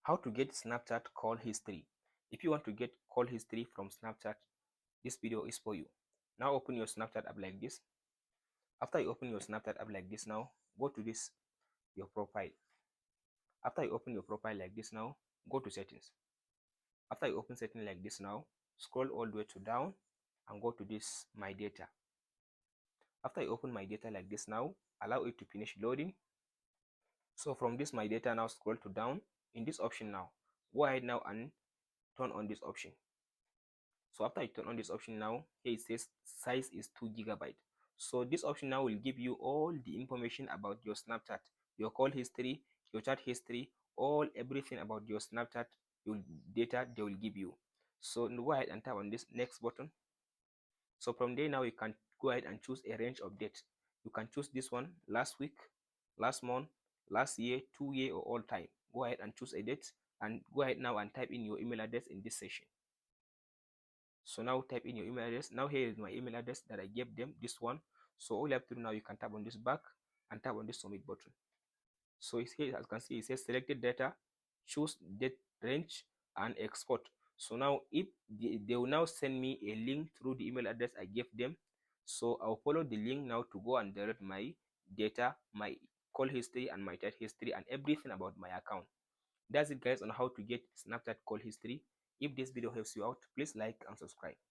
How to get Snapchat call history. If you want to get call history from Snapchat, this video is for you. Now open your Snapchat app like this. After you open your Snapchat app like this, now go to this your profile. After you open your profile like this, now go to settings. After you open settings like this, now scroll all the way to down and go to this my data. After you open my data like this, now allow it to finish loading. So from this my data, now scroll to down. In this option, now go ahead now and turn on this option. So after you turn on this option, now here it says size is 2 GB. So this option now will give you all the information about your Snapchat, your call history, your chat history, all everything about your Snapchat, your data they will give you. So go ahead and tap on this next button. So from there, now you can go ahead and choose a range of dates. You can choose this one: last week, last month, last year, 2 year, or all time. Go ahead and choose a date and go ahead now and type in your email address in this section. So now type in your email address. Now here is my email address that I gave them, this one. So all you have to do now, you can tap on this back and tap on this submit button. So it's here, as you can see, it says selected data, choose date range and export. So now if they will now send me a link through the email address I gave them. So I'll follow the link now to go and direct my data, my call history and my chat history and everything about my account. That's it guys on how to get Snapchat call history. If this video helps you out, please like and subscribe.